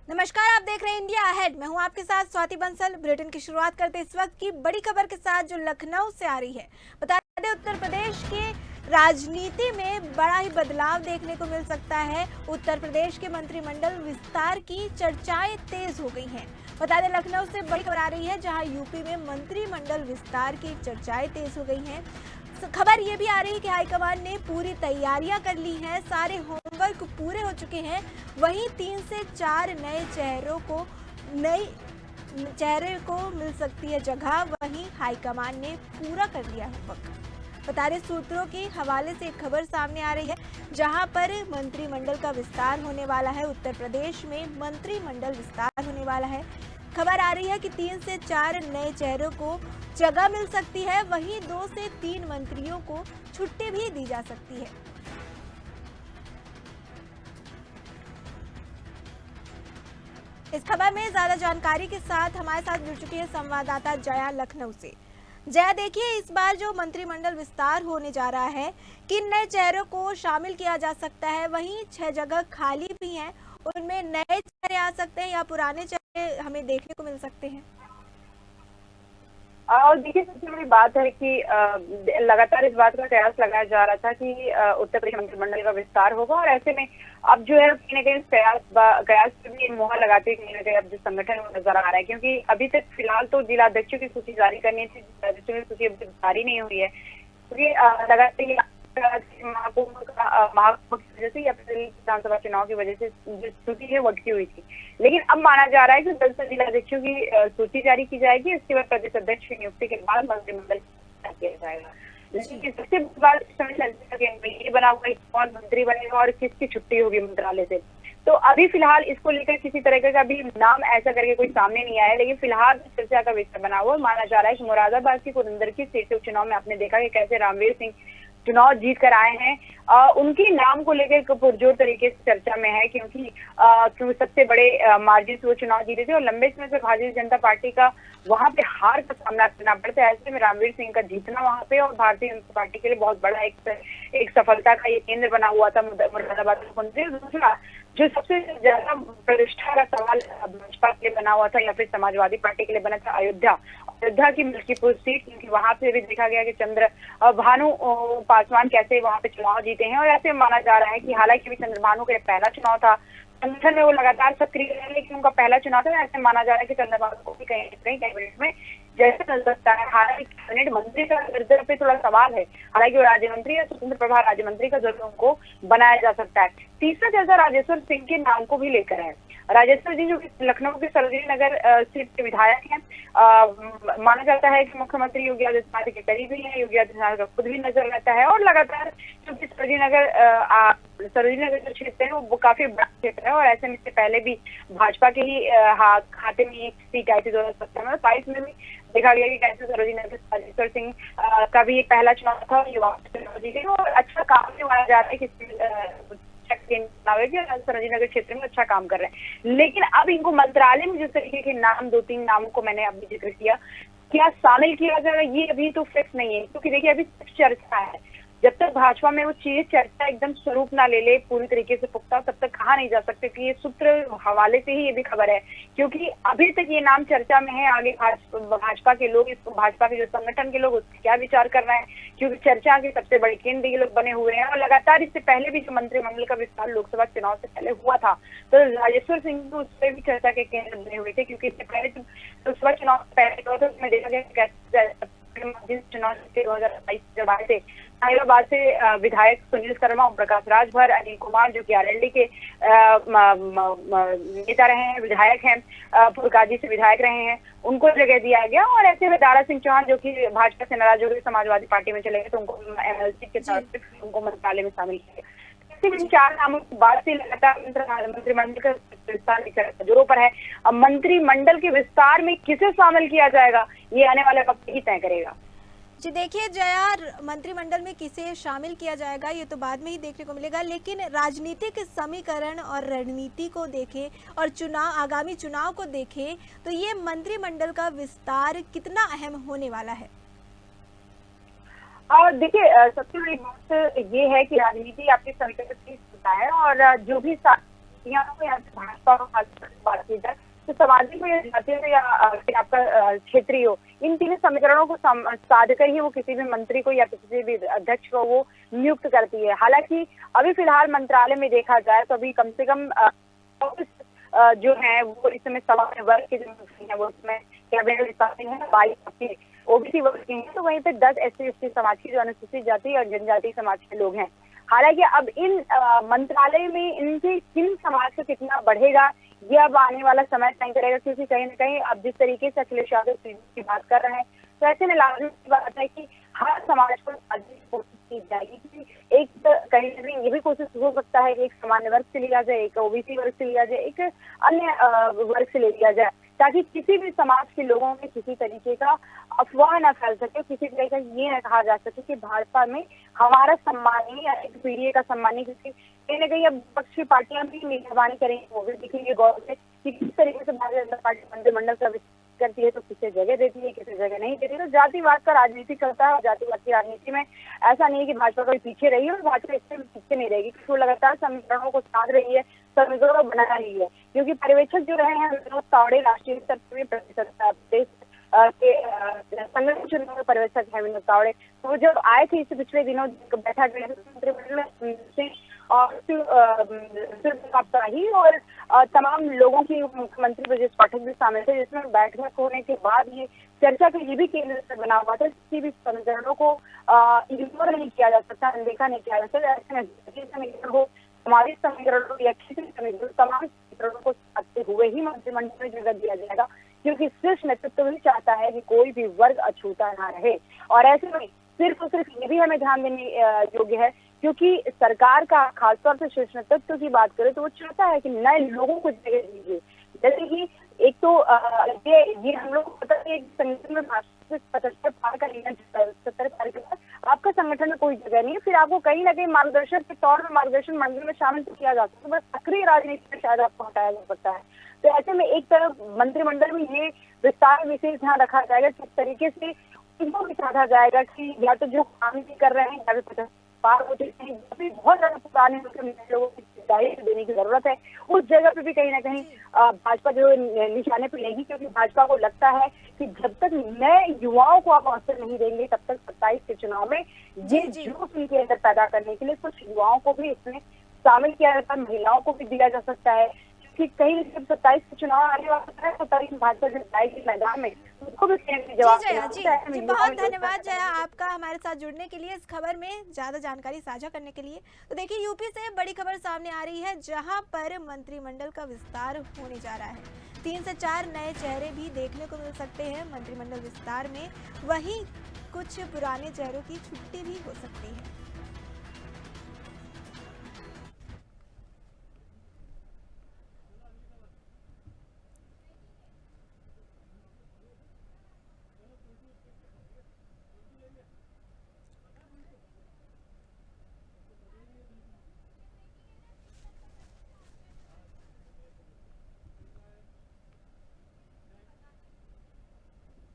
नमस्कार, आप देख रहे हैं इंडिया अहेड। मैं हूं आपके साथ स्वाति बंसल। बुलेटिन की शुरुआत करते इस वक्त की बड़ी खबर के साथ जो लखनऊ से आ रही है। बता दें, उत्तर प्रदेश के राजनीति में बड़ा ही बदलाव देखने को मिल सकता है। उत्तर प्रदेश के मंत्रिमंडल विस्तार की चर्चाएं तेज हो गई हैं। बता दें, लखनऊ से बड़ी खबर आ रही है, जहां यूपी में मंत्रिमंडल विस्तार की चर्चाएं तेज हो गई हैं। खबर ये भी आ रही है कि हाईकमान ने पूरी तैयारियां कर ली हैं, सारे होमवर्क पूरे हो चुके हैं। वहीं 3 से 4 नए चेहरे को मिल सकती है जगह। वहीं हाईकमान ने पूरा कर लिया होमवर्क। बता रहे सूत्रों के हवाले से एक खबर सामने आ रही है, जहां पर मंत्रिमंडल का विस्तार होने वाला है। उत्तर प्रदेश में मंत्रिमंडल विस्तार होने वाला है। खबर आ रही है कि 3 से 4 नए चेहरों को जगह मिल सकती है। वहीं 2 से 3 मंत्रियों को छुट्टी भी दी जा सकती है। इस खबर में ज्यादा जानकारी के साथ हमारे साथ जुड़ चुकी है संवाददाता जया लखनऊ से। जया, देखिए, इस बार जो मंत्रिमंडल विस्तार होने जा रहा है, किन नए चेहरों को शामिल किया जा सकता है? वहीं 6 जगह खाली भी हैं, उनमें नए चेहरे आ सकते हैं या पुराने चेहरे हमें देखने को मिल सकते हैं? और देखिए, सबसे बड़ी बात है कि लगातार इस बात का कयास लगाया जा रहा था कि उत्तर प्रदेश मंत्रिमंडल का विस्तार होगा, और ऐसे में अब जो है कहीं ना कहीं कयास पे भी मुहर लगाते कहीं ना कहीं अब जो संगठन वो नजर आ रहा है, क्योंकि अभी तक फिलहाल तो जिलाध्यक्षों की सूची जारी करनी थी। जिलाध्यक्षों की सूची अभी तक जारी नहीं हुई है, क्योंकि लगातार महाकुंभ की वजह से या फिर विधानसभा चुनाव की वजह से जो सूची है वो अटकी हुई थी। लेकिन अब माना जा रहा है कि 10 जिलाध्यक्षों की सूची जारी की जाएगी। इसके बाद प्रदेश अध्यक्ष की नियुक्ति के बाद मंत्रिमंडल किया जाएगा। लेकिन सबसे बड़ी बात इस समय ये बना हुआ है कौन मंत्री बनेगा और किसकी छुट्टी होगी मंत्रालय से। तो अभी फिलहाल इसको लेकर किसी तरह का भी नाम ऐसा करके कोई सामने नहीं आया, लेकिन फिलहाल चर्चा का विषय बना हुआ माना जा रहा है कि मुरादाबाद की पुरंदर की सीट से उपचुनाव में आपने देखा कि कैसे रामवीर सिंह चुनाव जीत कर आए हैं। उनके नाम को लेकर पुरजोर तरीके से चर्चा में है, क्योंकि सबसे बड़े मार्जिन से वो चुनाव जीते थे और लंबे समय से भारतीय जनता पार्टी का वहां पे हार का सामना करना पड़ता है। ऐसे में रामवीर सिंह का जीतना वहां पे और भारतीय जनता पार्टी के लिए बहुत बड़ा एक सफलता का ये केंद्र बना हुआ था मुरादाबाद मंत्री। दूसरा जो सबसे ज्यादा प्रतिष्ठा का सवाल भाजपा के लिए बना हुआ था या फिर समाजवादी पार्टी के लिए बना था अयोध्या की मलकीपुर सीट, क्योंकि वहां पे भी देखा गया कि भानु पासवान कैसे वहां पे चुनाव जीते हैं। और ऐसे माना जा रहा है कि हालांकि चंद्रभानु का पहला चुनाव था, संगठन में वो लगातार सक्रिय रहे, लेकिन उनका पहला चुनाव था। ऐसे माना जा रहा है कि चंद्रभानु को भी कहीं कैबिनेट में जैसे चल सकता है। हालांकि कैबिनेट मंत्री का दर्जा पे थोड़ा सवाल है, हालांकि वो राज्य मंत्री या स्वतंत्र प्रभार राज्य मंत्री का दर्जा उनको बनाया जा सकता है। तीसरा चर्चा राजेश्वर सिंह के नाम को भी लेकर है। राजेश्वर जी जो लखनऊ के सरोजिनी नगर सीट के विधायक हैं, माना जाता है कि मुख्यमंत्री योगी आदित्यनाथ के करीबी हैं। योगी आदित्यनाथ का खुद भी नजर रहता है, और लगातार क्योंकि सरोजिनी नगर जो क्षेत्र है वो काफी बड़ा क्षेत्र है, और ऐसे में इससे पहले भी भाजपा के ही खाते में एक सीट आई थी 2017 में। 22 में भी देखा गया कि कैसे सरोजिनी नगर राजेश्वर सिंह का भी एक पहला चुनाव था, युवा चुनाव जीते और अच्छा काम भी माना जा रहा है कि सरोजिनी नगर क्षेत्र में अच्छा काम कर रहे हैं। लेकिन अब इनको मंत्रालय में जिस तरीके के नाम, 2-3 नामों को मैंने अभी जिक्र किया, क्या शामिल किया जाएगा ये अभी तो फिक्स नहीं है, क्योंकि देखिए अभी चर्चा है। जब तक भाजपा में वो चीज चर्चा एकदम स्वरूप ना ले पूरी तरीके से पुख्ता, तब तक कहा नहीं जा सकते कि ये सूत्र हवाले से ही ये भी खबर है, क्योंकि अभी तक ये नाम चर्चा में है। आगे भाजपा के लोग, इसको भाजपा के जो संगठन के लोग उसके क्या विचार कर रहे हैं, क्योंकि चर्चा के सबसे बड़े केंद्र ये लोग बने हुए हैं। और लगातार इससे पहले भी जो मंत्रिमंडल का विस्तार लोकसभा चुनाव से पहले हुआ था, तो राजेश्वर सिंह तो उस पर भी चर्चा के केंद्र बने हुए थे, क्योंकि इससे पहले लोकसभा चुनाव पहले तो उसमें देखा गया चुनाव 2022 जब आए थे, हैदराबाद से विधायक सुनील शर्मा, ओम प्रकाश राजभर, अनिल कुमार जो कि आरएलडी के नेता रहे हैं, विधायक हैं, फुलकाजी से विधायक रहे हैं, उनको जगह दिया गया। और ऐसे में दारा सिंह चौहान जो कि भाजपा से नाराज हो गए, समाजवादी पार्टी में चले गए, तो उनको एमएलसी के तौर पर उनको मंत्रालय में शामिल किया गया। 4 नामों के बाद से लगातार मंत्रिमंडल का विस्तार जोरों पर है। अब मंत्रिमंडल के विस्तार में किसे शामिल किया जाएगा ये आने वाले वक्त ही तय करेगा। जी देखिए जया, मंत्रिमंडल में किसे शामिल किया जाएगा ये तो बाद में ही देखने को मिलेगा, लेकिन राजनीतिक समीकरण और रणनीति को देखें और आगामी चुनाव को देखें तो ये मंत्रिमंडल का विस्तार कितना अहम होने वाला है? और देखिए सबसे बड़ी बात ये है कि राजनीति आपके समीकरण से होता है, और जो भी भाजपा और की जाए तो सामाजिक हो या जातीय हो या फिर आपका क्षेत्रीय हो, इन तीनों समीकरणों को साध कर ही वो किसी भी मंत्री को या किसी भी अध्यक्ष को वो नियुक्त करती है। हालांकि अभी फिलहाल मंत्रालय में देखा जाए तो अभी कम से कम जो है वो इस समय सामान्य वर्ग के जो है वो इसमें कैबिनेट में शामिल है, 22 ओबीसी वर्ग के हैं, तो वहीं पे 10 SC/ST समाज की जो अनुसूचित जाति और जनजाति समाज के लोग हैं। हालांकि अब इन मंत्रालय में इनसे किन समाज का कितना बढ़ेगा ये अब आने वाला समय तय करेगा, क्योंकि कहीं ना कहीं अब जिस तरीके से अखिलेश यादव की बात कर रहे हैं तो ऐसे में लाजमी बात है कि हर समाज को साझने की कोशिश की जाएगी कि एक कहीं ना कहीं ये भी कोशिश हो सकता है कि एक सामान्य वर्ग से लिया जाए, एक ओबीसी वर्ग से लिया जाए, एक अन्य वर्ग से ले लिया जाए, ताकि किसी भी समाज के लोगों में किसी तरीके का अफवाह न फैल सके, किसी तरीके का ये न कहा जा सके कि भाजपा में हमारा सम्मान नहीं या एक पीढ़ी का सम्मान नहीं, क्योंकि कहीं ना कहीं अब विपक्षी पार्टियां भी मेहरबानी करेंगी, वो भी दिखेंगे गौर से कि किस तरीके से भारतीय जनता पार्टी मंत्रिमंडल का करती है, तो किसे जगह देती है, किसे जगह नहीं देती है। तो जातिवाद का राजनीति करता है और जातिवाद की राजनीति में ऐसा नहीं है कि भाजपा कभी पीछे रही है और भाजपा इससे पीछे नहीं रहेगी, क्योंकि वो लगातार समीकरणों को साध रही है, समीकरणों को बना रही है। क्योंकि पर्यवेक्षक जो रहे हैं विनोद तावड़े राष्ट्रीय स्तर पर प्रदेश के संगठन चुनाव में पर्यवेक्षक है विनोद तावड़े, तो जब आए थे इससे पिछले दिनों बैठक में मंत्रिमंडल में और ही और तमाम लोगों की मुख्यमंत्री ब्रजेश पाठक भी शामिल थे, जिसमें बैठक होने के बाद ये चर्चा का ये भी केंद्र बना हुआ था, किसी भी समीकरणों को इग्नोर नहीं किया जा सकता, अनदेखा नहीं किया जा सकता। ऐसे समीकरण हो, सामाजिक समीकरण हो या क्षेत्रीय समीकरण, तमाम समीकरणों को साधते हुए ही मंत्रिमंडल में जगह दिया जाएगा, क्योंकि शीर्ष नेतृत्व भी चाहता है कि कोई भी वर्ग अछूता ना रहे। और ऐसे में सिर्फ और सिर्फ ये भी हमें ध्यान देने योग्य है, क्योंकि सरकार का खासतौर से शीर्ष नेतृत्व की बात करें तो वो चाहता है कि नए लोगों को जगह दीजिए। जैसे कि एक तो ये हम लोग को पता है कि संगठन में 75 पार का लेना 70 पार के बाद आपका संगठन में कोई जगह नहीं है, फिर आपको कहीं ना कहीं मार्गदर्शक के तौर पर मार्गदर्शन मंडल में शामिल तो किया जा सकता है, बस सक्रिय राजनीति में शायद आपको हटाया जा सकता है। तो ऐसे में एक तरफ मंत्रिमंडल में ये विस्तार विशेष ध्यान रखा जाएगा, किस तरीके से इनको भी साधा जाएगा कि या तो जो काम भी कर रहे हैं या भी 50 पार होते हैं, बहुत ज्यादा पुराने लोगों की दायित्व देने की जरूरत है, उस जगह पे भी कहीं ना कहीं भाजपा जो निशाने पे लेगी, क्योंकि भाजपा को लगता है कि जब तक नए युवाओं को आप अवसर नहीं देंगे तब तक 27 के चुनाव में ये जोश उनके अंदर पैदा करने के लिए कुछ युवाओं को भी इसमें शामिल किया जाता है, महिलाओं को भी दिया जा सकता है, कि कहीं जब 27 के चुनाव आने वाला है तो तभी भाजपा जब जाएगी मैदान में उसको भी जवाब जी बहुत धन्यवाद जया आपका हमारे साथ जुड़ने के लिए, इस खबर में ज्यादा जानकारी साझा करने के लिए। तो देखिए यूपी से बड़ी खबर सामने आ रही है, जहां पर मंत्रिमंडल का विस्तार होने जा रहा है। 3 से 4 नए चेहरे भी देखने को मिल सकते हैं मंत्रिमंडल विस्तार में, वहीं कुछ पुराने चेहरों की छुट्टी भी हो सकती है।